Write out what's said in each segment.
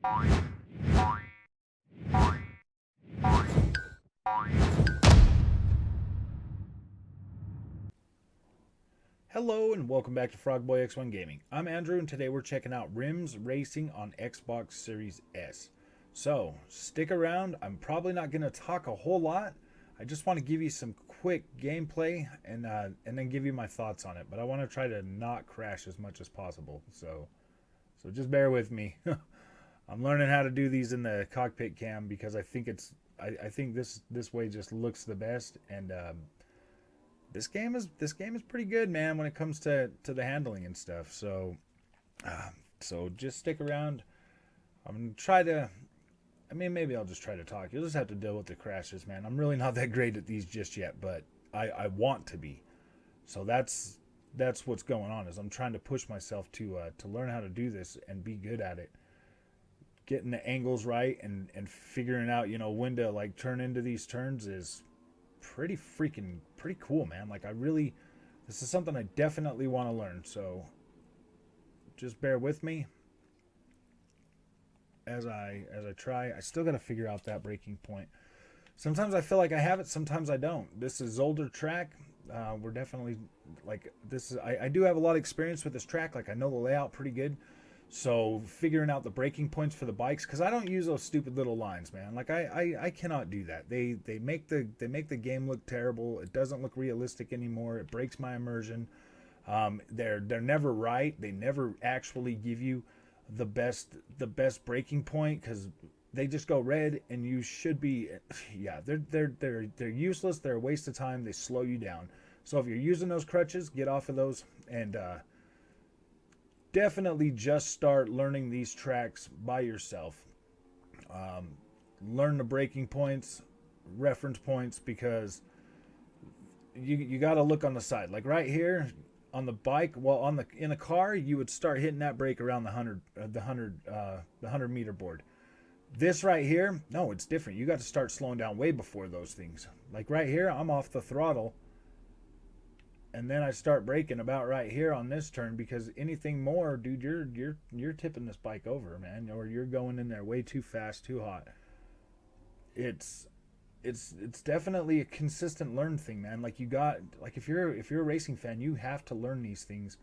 Hello and welcome back to Frogboy X1 Gaming. I'm Andrew and today we're checking out Rims Racing on Xbox Series S. So stick around. I'm probably not going to talk a whole lot. I just want to give you some quick gameplay and then give you my thoughts on it. But I want to try to not crash as much as possible. So just bear with me. I'm learning how to do these in the cockpit cam because I think this way just looks the best, and this game is pretty good, man, when it comes to the handling and stuff. So just stick around. I'm gonna try to. I mean, maybe I'll just try to talk. You'll just have to deal with the crashes, man. I'm really not that great at these just yet, but I want to be. So that's what's going on. Is I'm trying to push myself to learn how to do this and be good at it. Getting the angles right and figuring out, when to like turn into these turns is pretty cool, man. Like this is something I definitely want to learn. So just bear with me as I try. I still got to figure out that breaking point. Sometimes I feel like I have it, sometimes I don't. This is older track. We're definitely like this is. I do have a lot of experience with this track. Like I know the layout pretty good. So figuring out the breaking points for the bikes, because I don't use those stupid little lines, man. Like I cannot do that. They make the game look terrible. It doesn't look realistic anymore. It breaks my immersion. They're never right. They never actually give you the best breaking point, because they just go red and you should be, yeah, they're useless. They're a waste of time. They slow you down. So if you're using those crutches, get off of those and definitely just start learning these tracks by yourself. Learn the breaking points, reference points, because you got to look on the side. Like right here on the bike, well, in a car, you would start hitting that brake around the 100 meter board. This right here, no, it's different. You got to start slowing down way before those things. Like right here, I'm off the throttle. And then I start braking about right here on this turn, because anything more, dude, you're tipping this bike over, man, or you're going in there way too fast, too hot. It's definitely a consistent learn thing, man. Like if you're a racing fan, you have to learn these things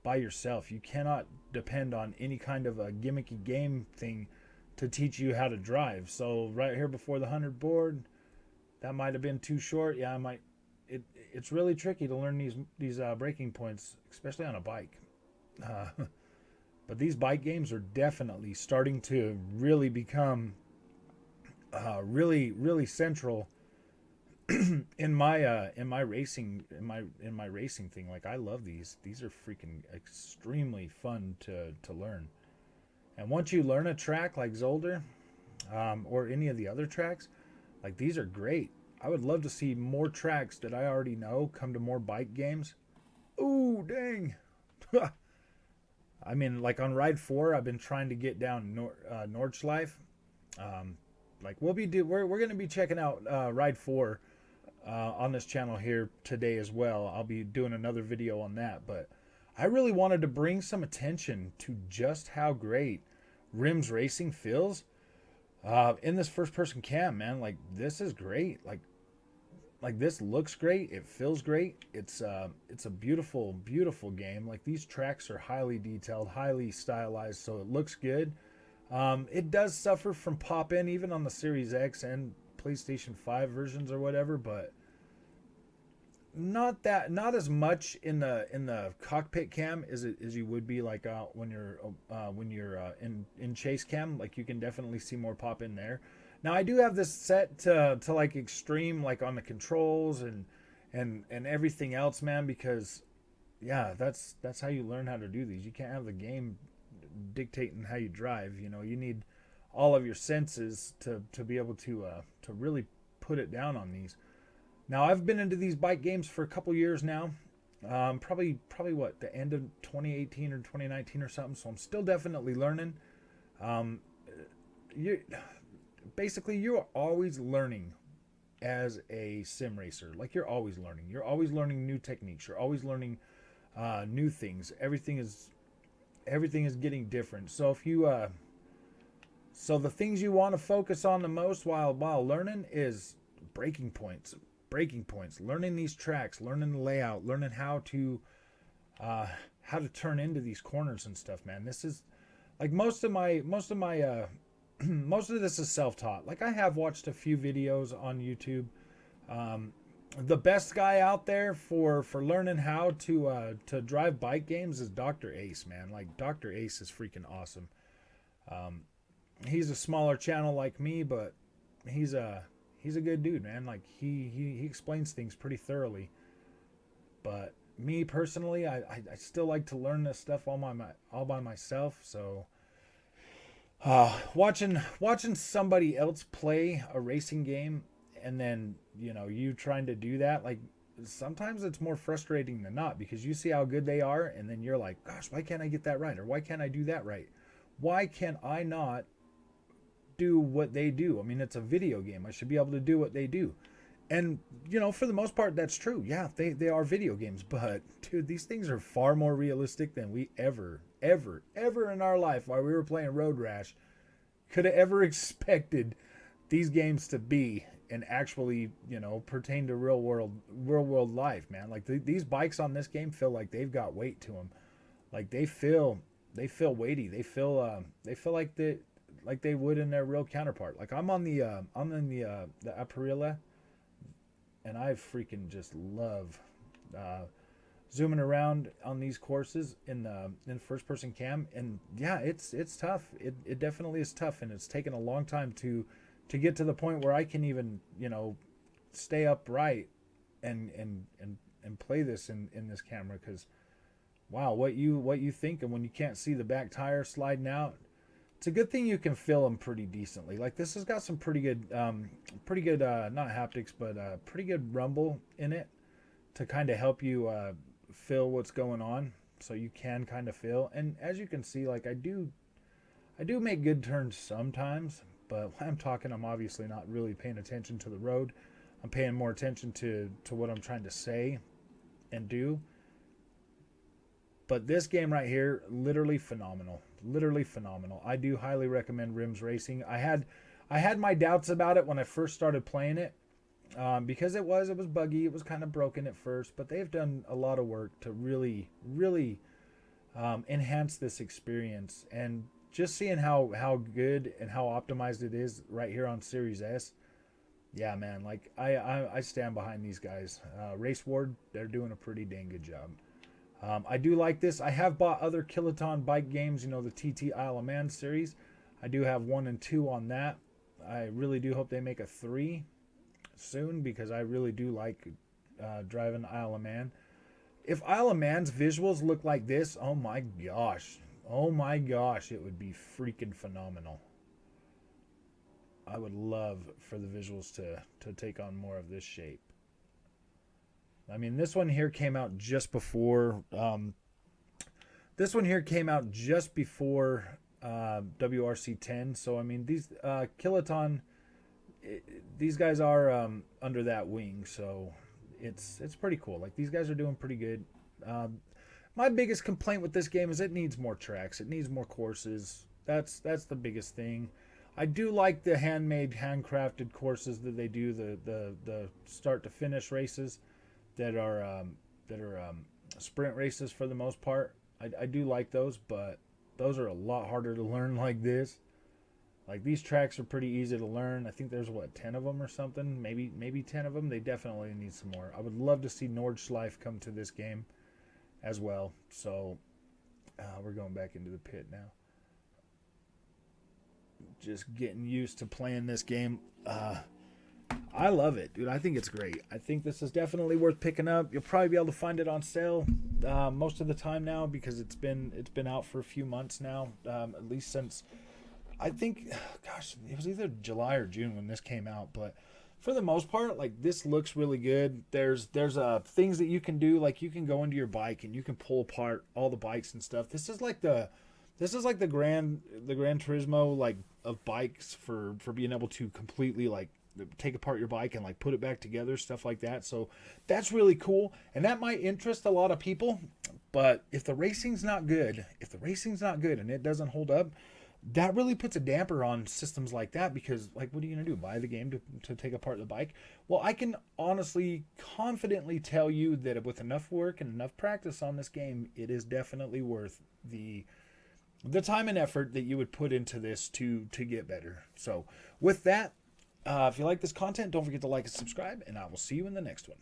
by yourself. You cannot depend on any kind of a gimmicky game thing to teach you how to drive. So right here before the 100 board, that might have been too short. Yeah, I might. It's really tricky to learn these breaking points, especially on a bike. But these bike games are definitely starting to really become really central in my racing thing. Like I love these. These are freaking extremely fun to learn. And once you learn a track like Zolder, or any of the other tracks, like these are great. I would love to see more tracks that I already know come to more bike games. Ooh, dang. I mean, like on Ride 4, I've been trying to get down Nordschleife. Like we're going to be checking out Ride 4 on this channel here today as well. I'll be doing another video on that, but I really wanted to bring some attention to just how great Rims Racing feels in this first person cam, man. Like this is great. Like this looks great. It feels great. It's a beautiful game. Like these tracks are highly detailed, highly stylized, so it looks good. It does suffer from pop-in even on the Series X and PlayStation 5 versions or whatever, but not as much in the cockpit cam as you would be like when you're in chase cam. Like you can definitely see more pop in there. Now I do have this set to like extreme, like on the controls and everything else, man, because yeah, that's how you learn how to do these. You can't have the game dictating how you drive. You need all of your senses to be able to really put it down on these. Now I've been into these bike games for a couple years now, probably what, the end of 2018 or 2019 or something. So I'm still definitely learning. You're always learning as a sim racer. Like you're always learning. You're always learning new techniques. You're always learning new things. Everything is getting different. So if you So the things you want to focus on the most while learning is breaking points, learning these tracks, learning the layout, learning uh, how to turn into these corners and stuff. Man, this is like most of my most of this is self-taught. Like I have watched a few videos on YouTube. Um, the best guy out there for learning how to drive bike games is Dr. Ace, man. Like Dr. Ace is freaking awesome. Um, he's a smaller channel like me, but he's a good dude, man. Like he explains things pretty thoroughly. But me personally, I still like to learn this stuff all by myself. So watching somebody else play a racing game, and then you trying to do that, like sometimes it's more frustrating than not, because you see how good they are, and then you're like, gosh, why can't I get that right, or why can't I do that right? Why can I not do what they do? I mean, it's a video game. I should be able to do what they do. And for the most part, that's true. Yeah, they are video games, but dude, these things are far more realistic than we ever in our life while we were playing Road Rash could have ever expected these games to be, and actually pertain to real world life, man. Like these bikes on this game feel like they've got weight to them. Like they feel weighty. They feel like they would in their real counterpart. Like I'm in the Aprilia, and I freaking just love zooming around on these courses in first person cam. And yeah, it's tough. It definitely is tough, and it's taken a long time to get to the point where I can even stay upright and play this in this camera. Because wow, what you think, and when you can't see the back tire sliding out, it's a good thing you can feel them pretty decently. Like this has got some pretty good not haptics, but pretty good rumble in it to kind of help you feel what's going on, so you can kind of feel. And as you can see, like I do make good turns sometimes, but when I'm talking, I'm obviously not really paying attention to the road. I'm paying more attention to what I'm trying to say and do. But this game right here, literally phenomenal. Literally phenomenal. I do highly recommend Rims Racing. I had my doubts about it when I first started playing it, because it was buggy. It was kind of broken at first, but they've done a lot of work to really enhance this experience. And just seeing how good and how optimized it is right here on Series S, yeah, man. Like I stand behind these guys. Race Ward, they're doing a pretty dang good job. I do like this. I have bought other Kiloton bike games, the TT Isle of Man series. I do have 1 and 2 on that. I really do hope they make a 3 soon, because I really do like driving Isle of Man. If Isle of Man's visuals look like this, oh my gosh, it would be freaking phenomenal. I would love for the visuals to take on more of this shape. I mean, this one here came out just before. WRC 10. So I mean, these Kiloton, these guys are under that wing. So it's pretty cool. Like these guys are doing pretty good. My biggest complaint with this game is it needs more tracks. It needs more courses. That's the biggest thing. I do like the handcrafted courses that they do, the start to finish races that are sprint races for the most part. I do like those, but those are a lot harder to learn like this. Like these tracks are pretty easy to learn. I think there's 10 of them or something, maybe 10 of them. They definitely need some more. I would love to see Nordschleife come to this game as well. So we're going back into the pit now. Just getting used to playing this game. I love it, dude. I think it's great. I think this is definitely worth picking up. You'll probably be able to find it on sale most of the time now, because it's been out for a few months now, at least since, I think, gosh, it was either July or June when this came out. But for the most part, like, this looks really good. There's things that you can do, like you can go into your bike and you can pull apart all the bikes and stuff. This is like the Gran Turismo, like, of bikes for being able to completely, like, take apart your bike and like put it back together, stuff like that. So that's really cool, and that might interest a lot of people. But if the racing's not good and it doesn't hold up, that really puts a damper on systems like that, because like, what are you going to do, buy the game to take apart the bike? Well, I can honestly confidently tell you that with enough work and enough practice on this game, it is definitely worth the time and effort that you would put into this to get better. So with that, if you like this content, don't forget to like and subscribe, and I will see you in the next one.